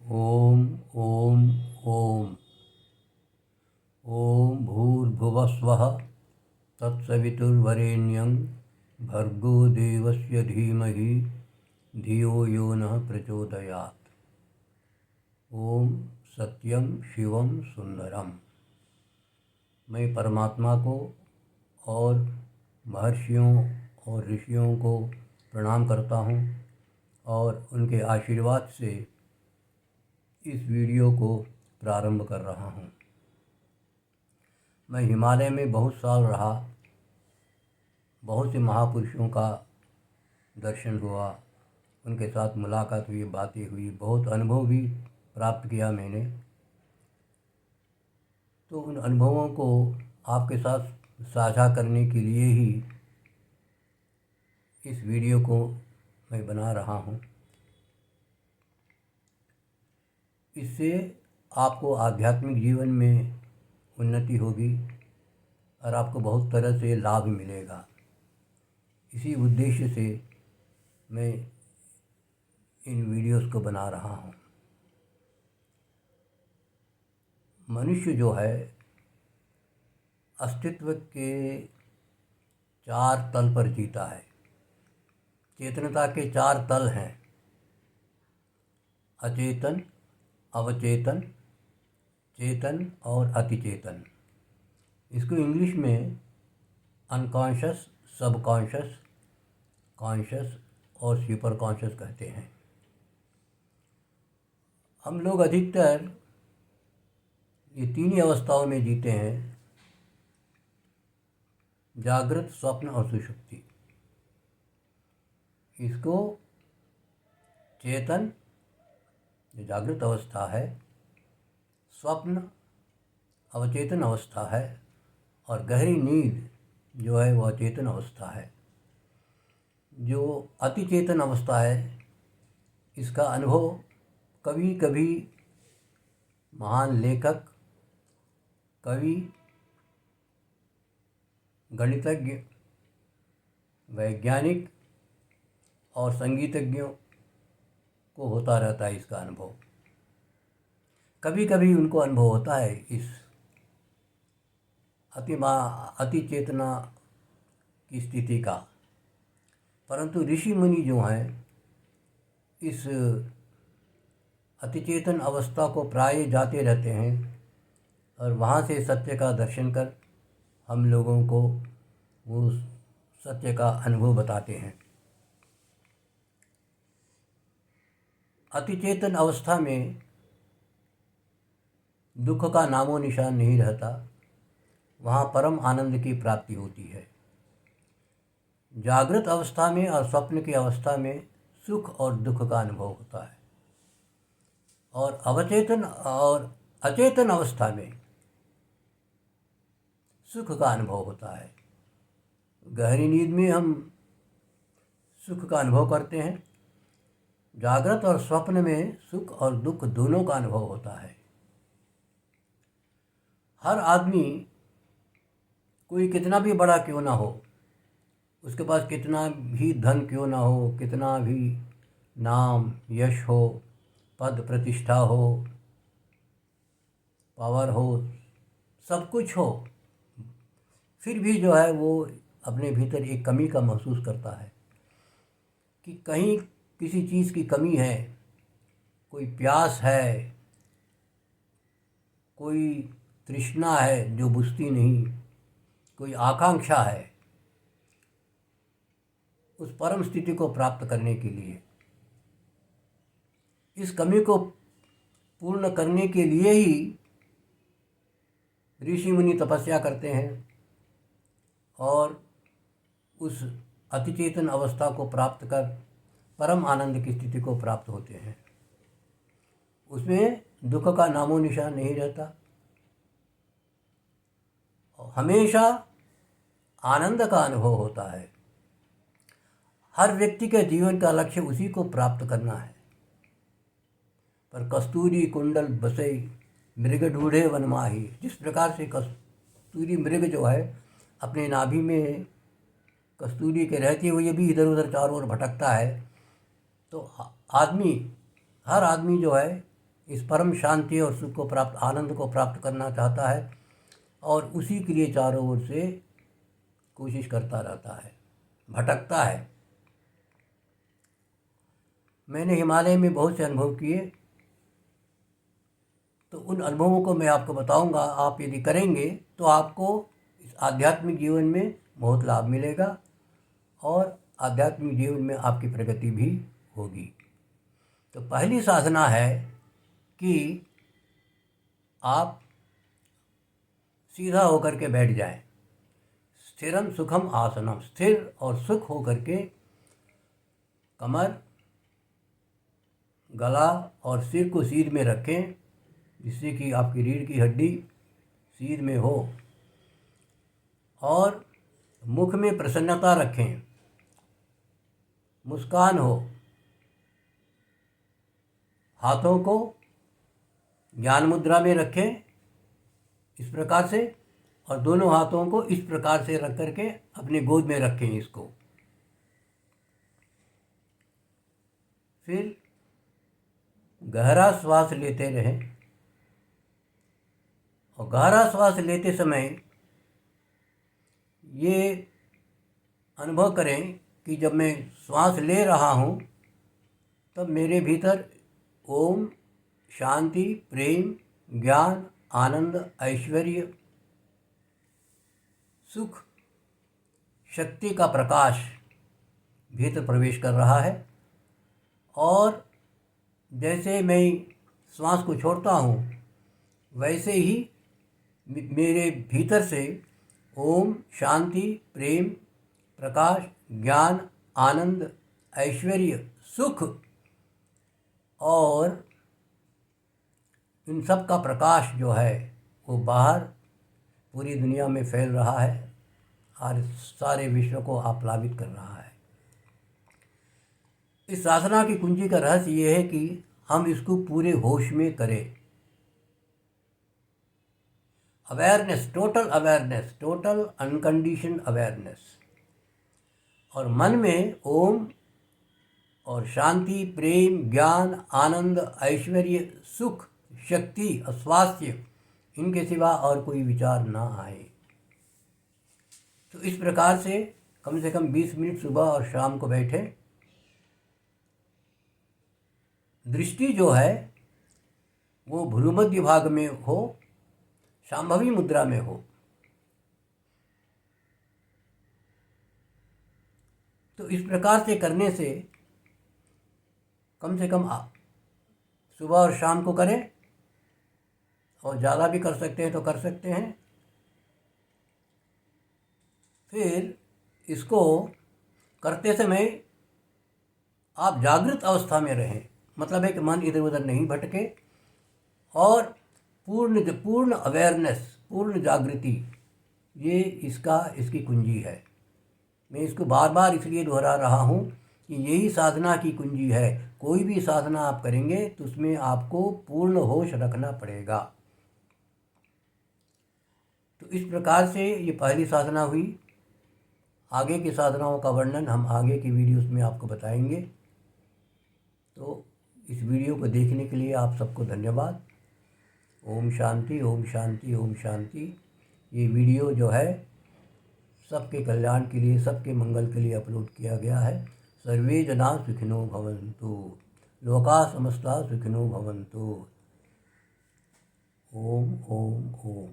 ओम ओम ओम। ओम भूर्भुवस्वः तत्सवितुर्वरेण्यं भर्गो देवस्य धीमहि धियो यो नः प्रचोदयात्। ओम सत्यम शिवम सुंदरम। मैं परमात्मा को और महर्षियों और ऋषियों को प्रणाम करता हूँ और उनके आशीर्वाद से इस वीडियो को प्रारंभ कर रहा हूँ। मैं हिमालय में बहुत साल रहा, बहुत से महापुरुषों का दर्शन हुआ, उनके साथ मुलाकात हुई, बातें हुई, बहुत अनुभव भी प्राप्त किया मैंने। तो उन अनुभवों को आपके साथ साझा करने के लिए ही इस वीडियो को मैं बना रहा हूँ। इससे आपको आध्यात्मिक जीवन में उन्नति होगी और आपको बहुत तरह से लाभ मिलेगा। इसी उद्देश्य से मैं इन वीडियोस को बना रहा हूँ। मनुष्य जो है अस्तित्व के 4 तल पर जीता है। चेतनता के 4 तल हैं: अचेतन, अवचेतन, चेतन और अतिचेतन। इसको इंग्लिश में अनकॉन्शियस, सबकॉन्शियस, कॉन्शियस और सुपर कॉन्शियस कहते हैं। हम लोग अधिकतर ये 3 ही अवस्थाओं में जीते हैं: जागृत, स्वप्न और सुषुप्ति। इसको चेतन जो जागृत अवस्था है, स्वप्न अवचेतन अवस्था है और गहरी नींद जो है वह अचेतन अवस्था है। जो अतिचेतन अवस्था है इसका अनुभव कभी कभी महान लेखक, कवि, गणितज्ञ, वैज्ञानिक और संगीतज्ञों को होता रहता है। इसका अनुभव कभी कभी उनको अनुभव होता है इस अतिचेतना की स्थिति का। परंतु ऋषि मुनि जो हैं इस अतिचेतन अवस्था को प्राय जाते रहते हैं और वहाँ से सत्य का दर्शन कर हम लोगों को वो सत्य का अनुभव बताते हैं। अतिचेतन अवस्था में दुख का नामो निशान नहीं रहता, वहाँ परम आनंद की प्राप्ति होती है। जागृत अवस्था में और स्वप्न की अवस्था में सुख और दुख का अनुभव होता है और अवचेतन और अचेतन अवस्था में सुख का अनुभव होता है। गहरी नींद में हम सुख का अनुभव करते हैं, जागृत और स्वप्न में सुख और दुख दोनों का अनुभव होता है। हर आदमी, कोई कितना भी बड़ा क्यों ना हो, उसके पास कितना भी धन क्यों ना हो, कितना भी नाम यश हो, पद प्रतिष्ठा हो, पावर हो, सब कुछ हो, फिर भी जो है वो अपने भीतर एक कमी का महसूस करता है कि कहीं किसी चीज़ की कमी है। कोई प्यास है, कोई तृष्णा है जो बुझती नहीं, कोई आकांक्षा है उस परम स्थिति को प्राप्त करने के लिए। इस कमी को पूर्ण करने के लिए ही ऋषि मुनि तपस्या करते हैं और उस अतिचेतन अवस्था को प्राप्त कर परम आनंद की स्थिति को प्राप्त होते हैं। उसमें दुख का नामो निशान नहीं रहता, हमेशा आनंद का अनुभव होता है। हर व्यक्ति के जीवन का लक्ष्य उसी को प्राप्त करना है। पर कस्तूरी कुंडल बसे मृग ढूढ़े वन माही। जिस प्रकार से कस्तूरी मृग जो है अपने नाभि में कस्तूरी के रहते हुए भी इधर उधर चारों ओर भटकता है, तो हर आदमी जो है इस परम शांति और सुख को प्राप्त, आनंद को प्राप्त करना चाहता है और उसी के लिए चारों ओर से कोशिश करता रहता है, भटकता है। मैंने हिमालय में बहुत से अनुभव किए, तो उन अनुभवों को मैं आपको बताऊंगा। आप यदि करेंगे तो आपको इस आध्यात्मिक जीवन में बहुत लाभ मिलेगा और आध्यात्मिक जीवन में आपकी प्रगति भी होगी। तो पहली साधना है कि आप सीधा होकर के बैठ जाएं। स्थिरम सुखम आसनम, स्थिर और सुख होकर के कमर, गला और सिर को सीध में रखें, जिससे कि आपकी रीढ़ की हड्डी सीध में हो, और मुख में प्रसन्नता रखें, मुस्कान हो। हाथों को ज्ञान मुद्रा में रखें इस प्रकार से, और दोनों हाथों को इस प्रकार से रख करके अपने गोद में रखें इसको। फिर गहरा श्वास लेते रहें और गहरा श्वास लेते समय ये अनुभव करें कि जब मैं श्वास ले रहा हूँ तब मेरे भीतर ओम, शांति, प्रेम, ज्ञान, आनंद, ऐश्वर्य, सुख, शक्ति का प्रकाश भीतर प्रवेश कर रहा है। और जैसे मैं श्वास को छोड़ता हूँ वैसे ही मेरे भीतर से ओम, शांति, प्रेम, प्रकाश, ज्ञान, आनंद, ऐश्वर्य, सुख और इन सब का प्रकाश जो है वो बाहर पूरी दुनिया में फैल रहा है और सारे विश्व को आप्लावित कर रहा है। इस साधना की कुंजी का रहस्य ये है कि हम इसको पूरे होश में करें। अवेयरनेस, टोटल अनकंडीशन अवेयरनेस, और मन में ओम और शांति, प्रेम, ज्ञान, आनंद, ऐश्वर्य, सुख, शक्ति, स्वास्थ्य, इनके सिवा और कोई विचार ना आए। तो इस प्रकार से कम 20 मिनट सुबह और शाम को बैठे। दृष्टि जो है वो भ्रूमध्य भाग में हो, शांभवी मुद्रा में हो। तो इस प्रकार से करने से कम से कम सुबह और शाम को करें, और ज़्यादा भी कर सकते हैं तो कर सकते हैं। फिर इसको करते समय आप जागृत अवस्था में रहें, मतलब है कि मन इधर उधर नहीं भटके, और पूर्ण अवेयरनेस, पूर्ण जागृति, ये इसकी कुंजी है। मैं इसको बार बार इसलिए दोहरा रहा हूँ कि यही साधना की कुंजी है। कोई भी साधना आप करेंगे तो उसमें आपको पूर्ण होश रखना पड़ेगा। तो इस प्रकार से ये पहली साधना हुई। आगे की साधनाओं का वर्णन हम आगे की वीडियोस में आपको बताएंगे। तो इस वीडियो को देखने के लिए आप सबको धन्यवाद। ओम शांति, ओम शांति, ओम शांति। ये वीडियो जो है सबके कल्याण के लिए, सबके मंगल के लिए अपलोड किया गया है। सर्वे जना सुखिनो भवन्तु, लोका समस्ता सुखिनो भवन्तु। ओम ओम ओम।